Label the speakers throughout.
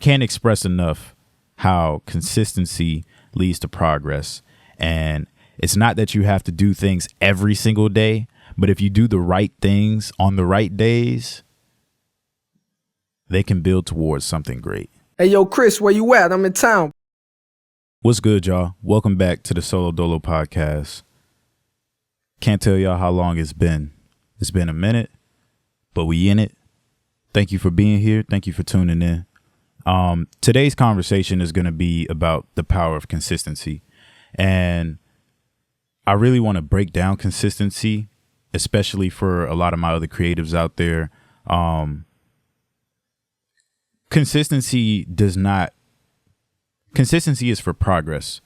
Speaker 1: can't express enough how consistency leads to progress. And it's not that you have to do things every single day, but if you do the right things on the right days, they can build towards something great.
Speaker 2: Hey, yo, Chris, where you at? I'm in town.
Speaker 1: What's good, y'all? Welcome back to the Solo Dolo podcast. Can't tell y'all how long it's been. It's been a minute, but we in it. Thank you for being here. Thank you for tuning in. Today's conversation is going to be about the power of consistency. And I really want to break down consistency, especially for a lot of my other creatives out there. Consistency is for progress.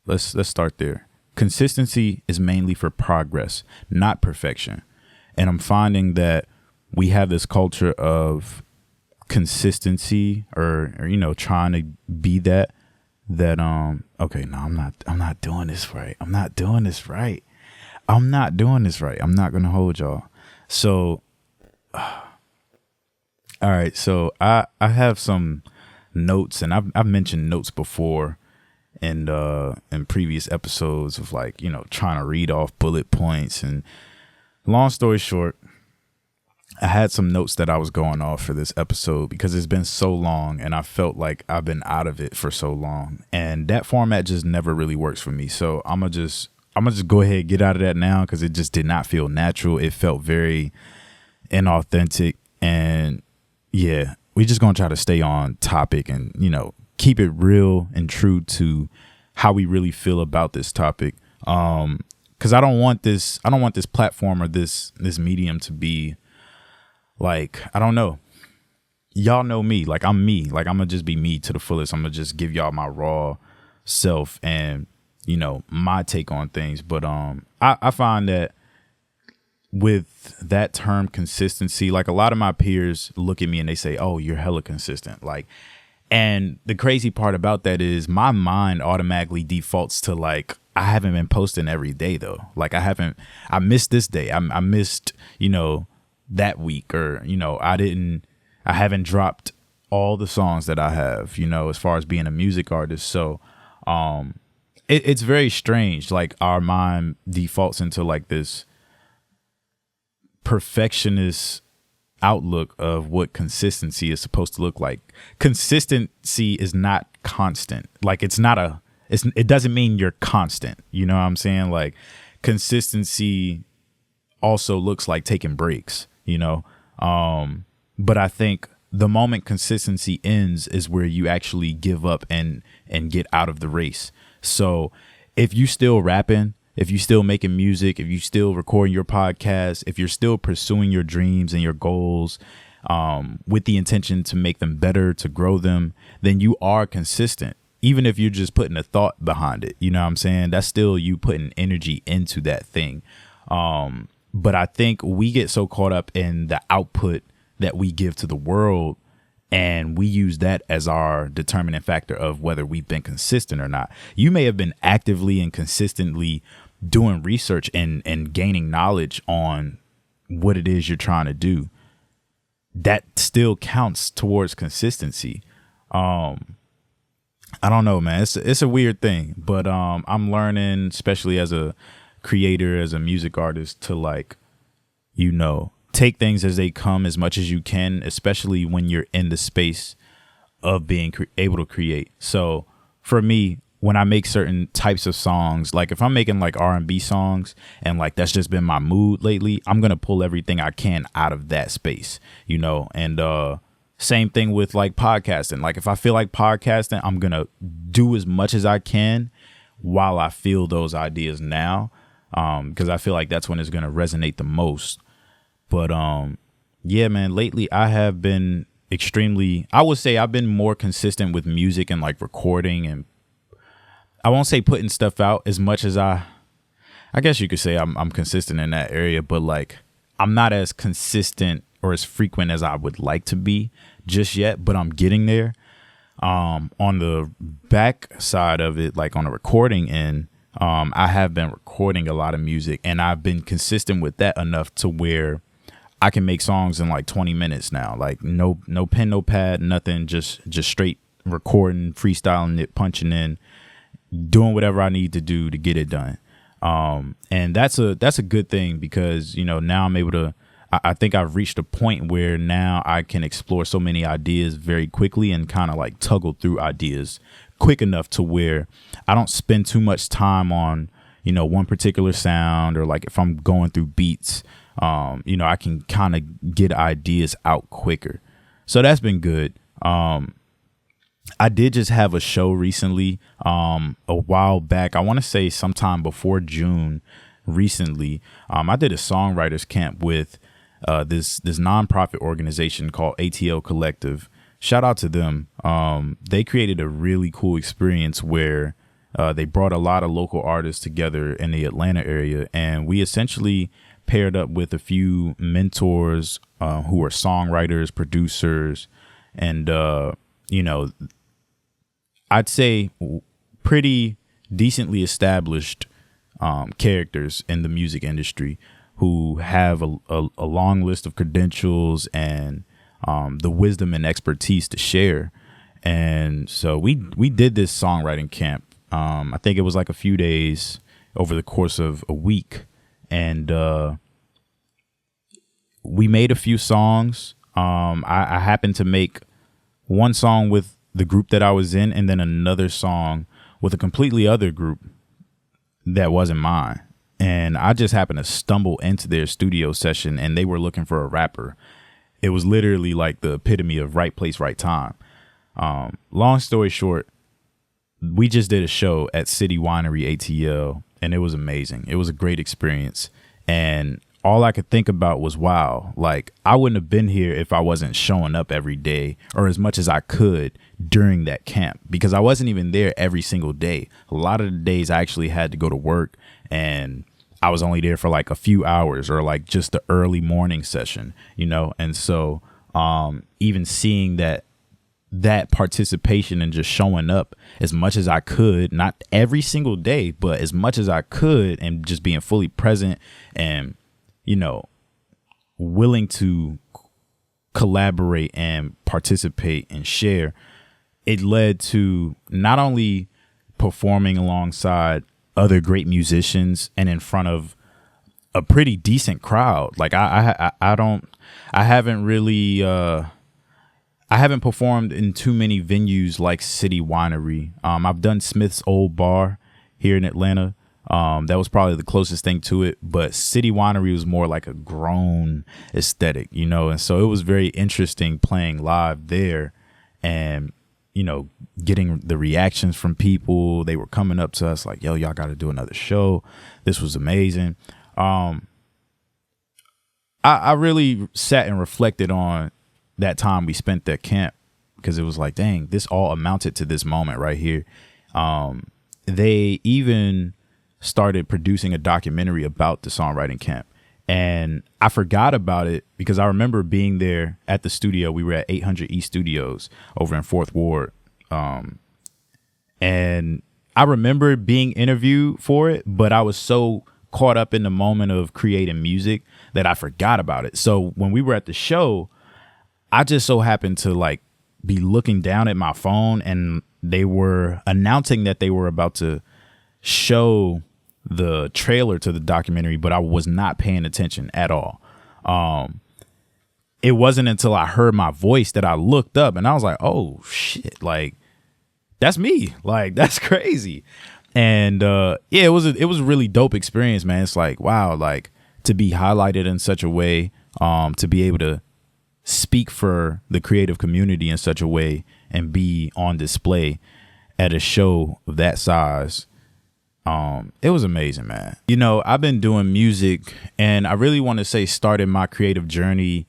Speaker 1: Let's start there. Consistency is mainly for progress, not perfection. And I'm finding that we have this culture of consistency or trying to be that okay, no, I'm not doing this right. I'm not doing this right. I'm not going to hold y'all. So all right, so I have some notes, and I've mentioned notes before in previous episodes of trying to read off bullet points. And long story short, I had some notes that I was going off for this episode because it's been so long and I felt like I've been out of it for so long, and that format just never really works for me. So I'm gonna just go ahead and get out of that now because it just did not feel natural. It felt very inauthentic, and yeah, we're just gonna try to stay on topic and keep it real and true to how we really feel about this topic. Because I don't want this platform or this medium to be like, I don't know. Y'all know me. Like, I'm me. Like, I'm going to just be me to the fullest. I'm going to just give y'all my raw self and, my take on things. But I find that with that term consistency, like a lot of my peers look at me and they say, oh, you're hella consistent. Like, and the crazy part about that is my mind automatically defaults to like, I haven't been posting every day though. Like I missed this day. I missed, that week, or I haven't dropped all the songs that I have, as far as being a music artist. So it's very strange. Like our mind defaults into like this perfectionist outlook of what consistency is supposed to look like. Consistency is not constant. Like it doesn't mean you're constant. You know what I'm saying? Like consistency also looks like taking breaks. But I think the moment consistency ends is where you actually give up and get out of the race. So if you still rapping, if you still making music, if you still recording your podcast, if you're still pursuing your dreams and your goals, with the intention to make them better, to grow them, then you are consistent. Even if you're just putting a thought behind it, you know what I'm saying? That's still you putting energy into that thing. But I think we get so caught up in the output that we give to the world, and we use that as our determining factor of whether we've been consistent or not. You may have been actively and consistently doing research and gaining knowledge on what it is you're trying to do. That still counts towards consistency. I don't know, man. It's a weird thing, but I'm learning, especially as a creator, as a music artist, to take things as they come as much as you can, especially when you're in the space of being able to create. So for me, when I make certain types of songs, like if I'm making like R&B songs and like that's just been my mood lately, I'm gonna pull everything I can out of that space, and same thing with like podcasting. Like if I feel like podcasting, I'm gonna do as much as I can while I feel those ideas now. Because I feel like that's when it's going to resonate the most. But yeah, man, lately I have been I would say I've been more consistent with music and like recording, and I won't say putting stuff out as much as I guess you could say I'm consistent in that area, but like I'm not as consistent or as frequent as I would like to be just yet, but I'm getting there. On the back side of it, like on the recording end, I have been recording a lot of music, and I've been consistent with that enough to where I can make songs in like 20 minutes now. Like no pen, no pad, nothing. Just straight recording, freestyling it, punching in, doing whatever I need to do to get it done. And that's a good thing because, you know, now I'm able to, I think I've reached a point where now I can explore so many ideas very quickly and kind of like toggle through ideas quick enough to where I don't spend too much time on, you know, one particular sound, or like if I'm going through beats, you know, I can kind of get ideas out quicker. So that's been good. I did just have a show recently, a while back. I want to say sometime before June recently. I did a songwriters camp with this nonprofit organization called ATL Collective. Shout out to them. They created a really cool experience where they brought a lot of local artists together in the Atlanta area, and we essentially paired up with a few mentors who are songwriters, producers, and you know, I'd say pretty decently established characters in the music industry who have a long list of credentials and the wisdom and expertise to share. And so we did this songwriting camp. I think it was like a few days over the course of a week. And we made a few songs. I happened to make one song with the group that I was in, and then another song with a completely other group that wasn't mine. And I just happened to stumble into their studio session, and they were looking for a rapper. It was literally like the epitome of right place, right time. Long story short, we just did a show at City Winery ATL, and it was amazing. It was a great experience. And all I could think about was, wow, like I wouldn't have been here if I wasn't showing up every day or as much as I could during that camp, because I wasn't even there every single day. A lot of the days I actually had to go to work, and I was only there for like a few hours or like just the early morning session, you know? And so even seeing that participation and just showing up as much as I could, not every single day, but as much as I could, and just being fully present and, you know, willing to collaborate and participate and share, it led to not only performing alongside other great musicians and in front of a pretty decent crowd. Like I haven't really, I haven't performed in too many venues like City Winery. I've done Smith's Old Bar here in Atlanta. That was probably the closest thing to it, but City Winery was more like a grown aesthetic, you know? And so it was very interesting playing live there and, you know, getting the reactions from people. They were coming up to us like, yo, y'all got to do another show. This was amazing. I really sat and reflected on that time we spent at camp, because it was like, dang, this all amounted to this moment right here. They even started producing a documentary about the songwriting camp, and I forgot about it because I remember being there at the studio. We were at 800 East Studios over in 4th Ward. And I remember being interviewed for it, but I was so caught up in the moment of creating music that I forgot about it. So when we were at the show, I just so happened to like be looking down at my phone, and they were announcing that they were about to show the trailer to the documentary, but I was not paying attention at all. It wasn't until I heard my voice that I looked up, and I was like, oh shit, like that's me. Like that's crazy. And yeah, it was a really dope experience, man. It's like, wow, like to be highlighted in such a way, to be able to speak for the creative community in such a way and be on display at a show of that size. It was amazing, man. You know, I've been doing music, and I really want to say started my creative journey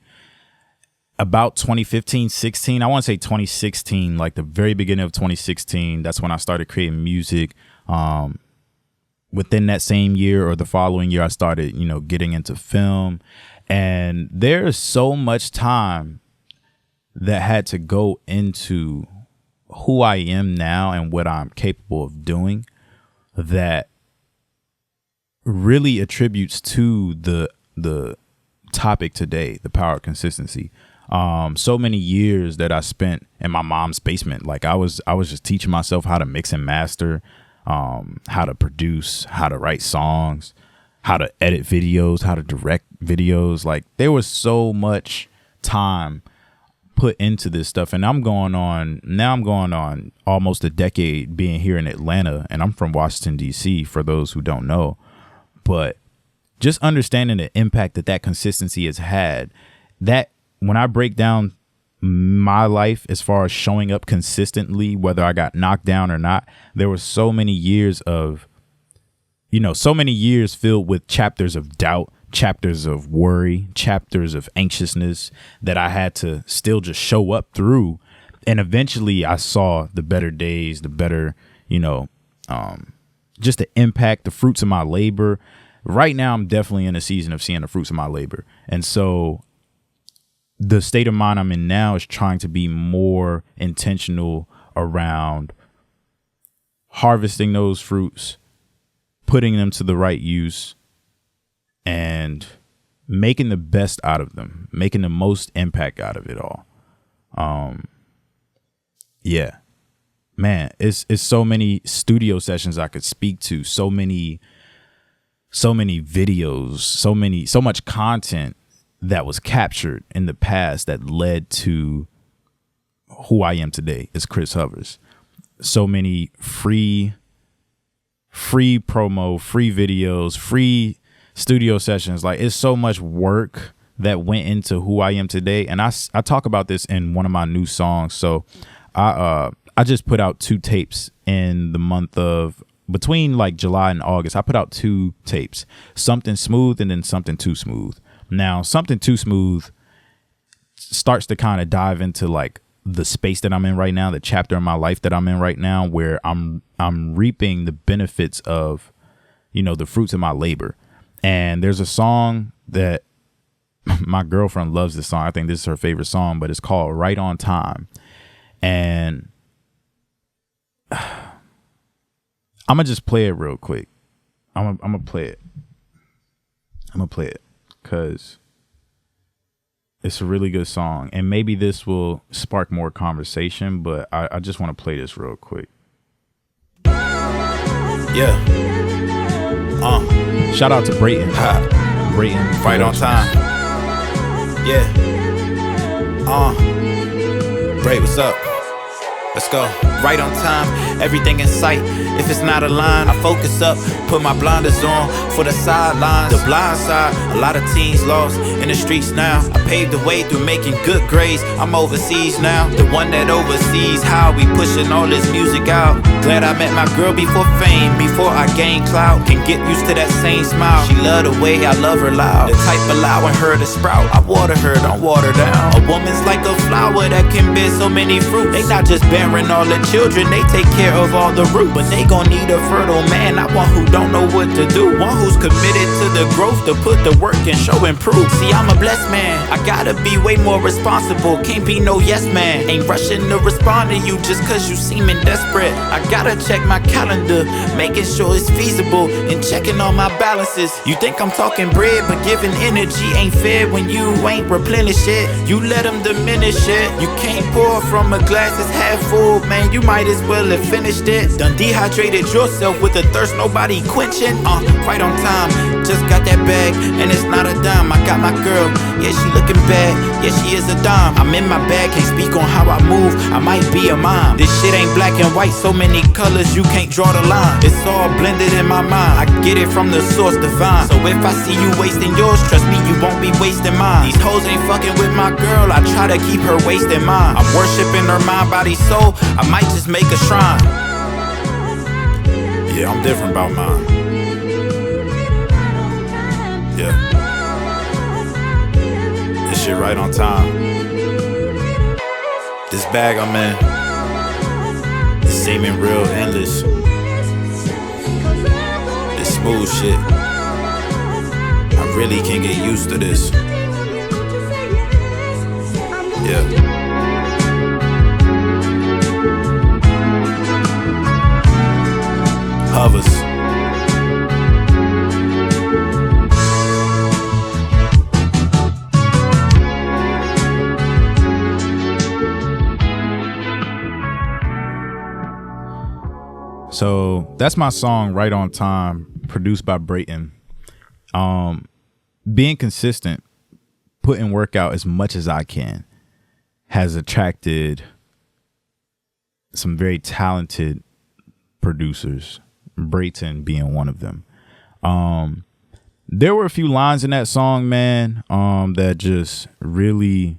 Speaker 1: about 2015, 16. I want to say 2016, like the very beginning of 2016. That's when I started creating music. Within that same year or the following year, I started, you know, getting into film. And there's so much time that had to go into who I am now and what I'm capable of doing that really attributes to the topic today, the power of consistency. So many years that I spent in my mom's basement. Like I was just teaching myself how to mix and master, how to produce, how to write songs, how to edit videos, how to direct videos. Like there was so much time put into this stuff. And I'm going on almost a decade being here in Atlanta, and I'm from Washington, D.C., for those who don't know. But just understanding the impact that consistency has had, that when I break down my life as far as showing up consistently, whether I got knocked down or not, there were so many years filled with chapters of doubt, chapters of worry, chapters of anxiousness that I had to still just show up through. And eventually I saw the better days, the better, just the impact, the fruits of my labor. Right now, I'm definitely in a season of seeing the fruits of my labor. And so the state of mind I'm in now is trying to be more intentional around harvesting those fruits, putting them to the right use, and making the best out of them, making the most impact out of it all. Yeah, man, it's so many studio sessions I could speak to, so many videos, so much content that was captured in the past that led to who I am today as Chris Hovers. So many free promo, free videos, free studio sessions. Like it's so much work that went into who I am today. And I talk about this in one of my new songs. So I just put out 2 tapes in the month of between like July and August. I put out 2 tapes, Something Smooth and then Something Too Smooth. Now, Something Too Smooth starts to kind of dive into like the space that I'm in right now, the chapter in my life that I'm in right now, where I'm reaping the benefits of, the fruits of my labor. And there's a song that my girlfriend loves this song. I think this is her favorite song, but it's called Right on Time. And I'm going to just play it real quick. I'm going to play it. I'm going to play it because it's a really good song. And maybe this will spark more conversation, but I just want to play this real quick. Yeah. Shout out to Brayton. Brayton. Right on time. Yeah. Bray, what's up? Let's go. Right on time, everything in sight. If it's not aligned, I focus up, put my blinders on for the sidelines. The blind side, a lot of teens lost in the streets now. I paved the way through making good grades. I'm overseas now, the one that oversees how we pushing all this music out. Glad I met my girl before fame, before I gained clout. Can get used to that same smile. She love the way I love her loud. The type allowing her to sprout. I water her, don't water down. A woman's like a flower that can bear so many fruits. They not just bearing all the children, they take care of all the roots. But they gon' need a fertile man, not one who don't know what to do. One who's committed to the growth, to put the work and show and prove. See, I'm a blessed man, I gotta be way more responsible. Can't be no yes man, ain't rushing to respond to you just cause you seeming desperate. I gotta check my calendar, making sure it's feasible, and checking all my balances. You think I'm talking bread, but giving energy ain't fair when you ain't replenish it. You let them diminish it. You can't pour from a glass that's half full, man, you might as well have finished it. Done dehydrated yourself with a thirst nobody quenching. Right on time, just got that bag, and it's not a dime. I got my girl, yeah, she looking bad, yeah, she is a dime. I'm in my bag, can't speak on how I move, I might be a mime. This shit ain't black and white, so many colors, you can't draw the line. It's all blended in my mind, I get it from the source divine. So if I see you wasting yours, trust me, you won't be wasting mine. These hoes ain't fucking with my girl, I try to keep her wasting mine. I'm worshiping her mind, body, soul, I might just make a shrine. Yeah, I'm different about mine. Yeah. This shit right on time. This bag I'm in, it's seeming real endless. This smooth shit, I really can't get used to this. Yeah. Hovers. So that's my song, Right on Time, produced by Brayton. Being consistent, putting work out as much as I can, has attracted some very talented producers, Brayton being one of them. There were a few lines in that song, man, that just really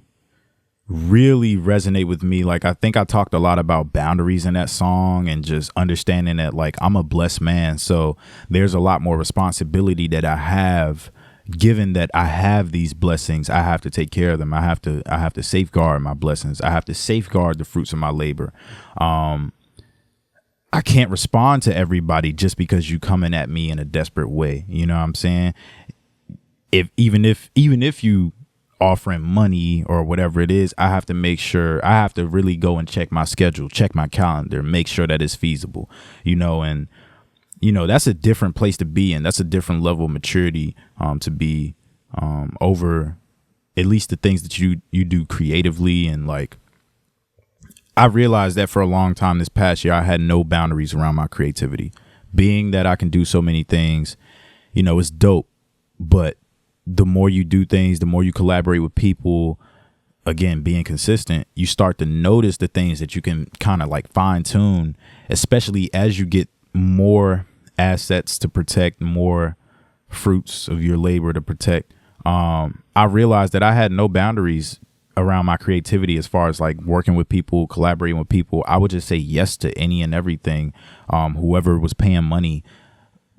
Speaker 1: resonate with me. Like, I think I talked a lot about boundaries in that song and just understanding that, like, I'm a blessed man. So there's a lot more responsibility that I have, given that I have these blessings. I have to take care of them. I have to safeguard my blessings. I have to safeguard the fruits of my labor. I can't respond to everybody just because you coming at me in a desperate way. You know what I'm saying? Even if you offering money or whatever it is, I have to make sure, I have to really go and check my schedule, check my calendar, make sure that it's feasible, and that's a different place to be in. That's a different level of maturity, to be, over at least the things that you do creatively. And like, I realized that for a long time this past year, I had no boundaries around my creativity. Being that I can do so many things, it's dope. But the more you do things, the more you collaborate with people, again, being consistent, you start to notice the things that you can kind of like fine tune, especially as you get more assets to protect, more fruits of your labor to protect. I realized that I had no boundaries around my creativity as far as like working with people, collaborating with people. I would just say yes to any and everything. Whoever was paying money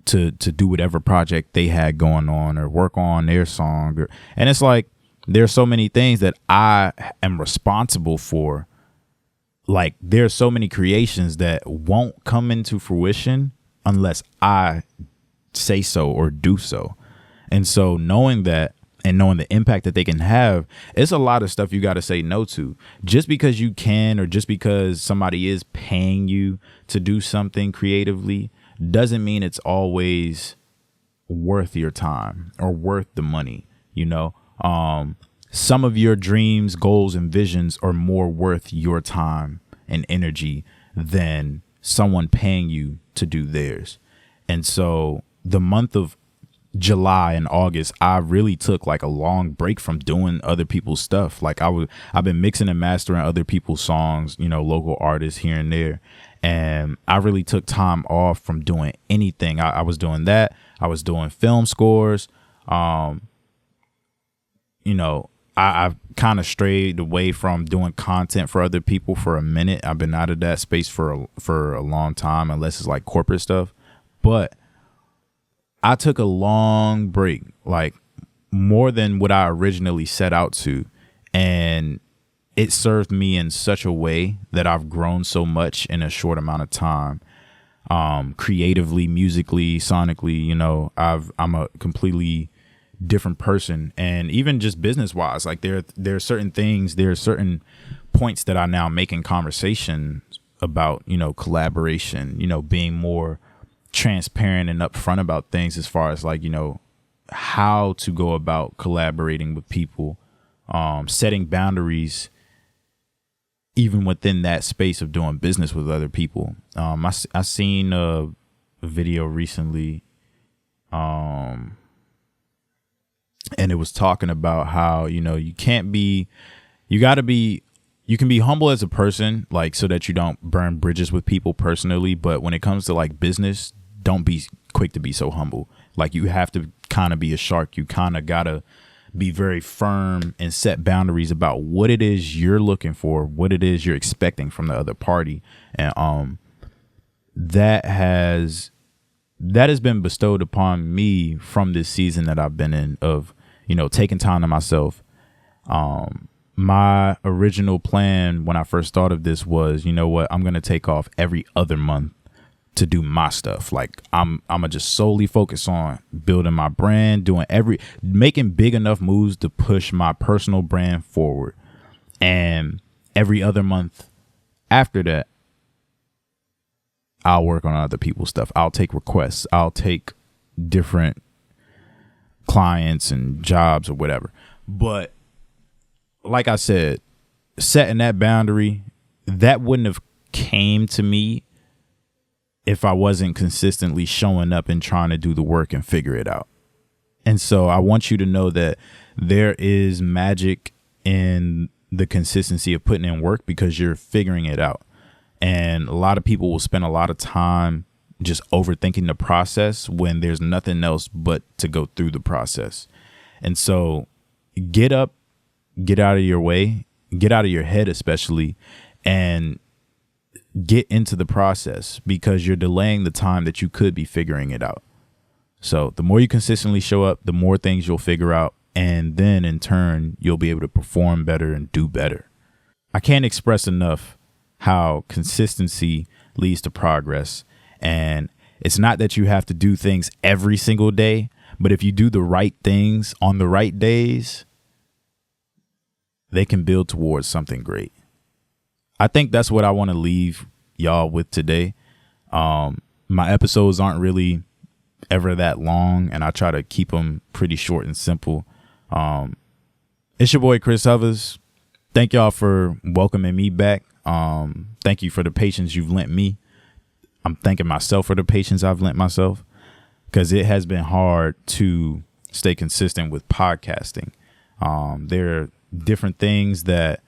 Speaker 1: to do whatever project they had going on or work on their song. And it's like, there's so many things that I am responsible for. Like, there's so many creations that won't come into fruition unless I say so or do so. And so knowing that, and knowing the impact that they can have, it's a lot of stuff you got to say no to. Just because you can, or just because somebody is paying you to do something creatively, doesn't mean it's always worth your time or worth the money. Some of your dreams, goals, and visions are more worth your time and energy than someone paying you to do theirs. And so the month of July and August, I really took like a long break from doing other people's stuff. Like, I've been mixing and mastering other people's songs, local artists here and there. And I really took time off from doing anything. I was doing that. I was doing film scores. I've kind of strayed away from doing content for other people for a minute. I've been out of that space for a long time, unless it's like corporate stuff. But I took a long break, like more than what I originally set out to. And it served me in such a way that I've grown so much in a short amount of time, creatively, musically, sonically. I'm a completely different person. And even just business wise, like there are certain things, there are certain points that I now make in conversation about, collaboration, being more transparent and upfront about things as far as like, how to go about collaborating with people, setting boundaries even within that space of doing business with other people. I seen a video recently, and it was talking about how, you can be humble as a person, like, so that you don't burn bridges with people personally. But when it comes to like business, don't be quick to be so humble. Like, you have to kind of be a shark. You kind of gotta be very firm and set boundaries about what it is you're looking for, what it is you're expecting from the other party. And that has been bestowed upon me from this season that I've been in, of, taking time to myself. My original plan when I first thought of this was, I'm going to take off every other month to do my stuff. Like, I'm gonna just solely focus on building my brand, making big enough moves to push my personal brand forward. And every other month after that, I'll work on other people's stuff. I'll take requests. I'll take different clients and jobs or whatever. But like I said, setting that boundary, that wouldn't have came to me if I wasn't consistently showing up and trying to do the work and figure it out. And so I want you to know that there is magic in the consistency of putting in work because you're figuring it out. And a lot of people will spend a lot of time just overthinking the process when there's nothing else but to go through the process. And so get up, get out of your way, get out of your head, especially, and get into the process because you're delaying the time that you could be figuring it out. So the more you consistently show up, the more things you'll figure out. And then in turn, you'll be able to perform better and do better. I can't express enough how consistency leads to progress. And it's not that you have to do things every single day, but if you do the right things on the right days, they can build towards something great. I think that's what I want to leave y'all with today. My episodes aren't really ever that long, and I try to keep them pretty short and simple. It's your boy Chris Hovers. Thank y'all for welcoming me back. Thank you for the patience you've lent me. I'm thanking myself for the patience I've lent myself because it has been hard to stay consistent with podcasting. There are different things that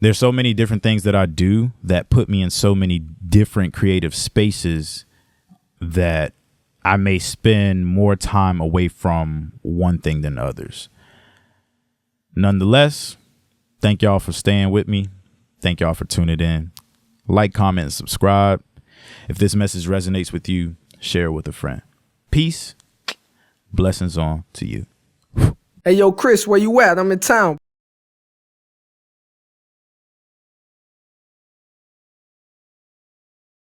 Speaker 1: there's so many different things that I do that put me in so many different creative spaces that I may spend more time away from one thing than others. Nonetheless, thank y'all for staying with me. Thank y'all for tuning in. Like, comment, and subscribe. If this message resonates with you, share it with a friend. Peace. Blessings on to you.
Speaker 2: Hey, yo, Chris, where you at? I'm in town.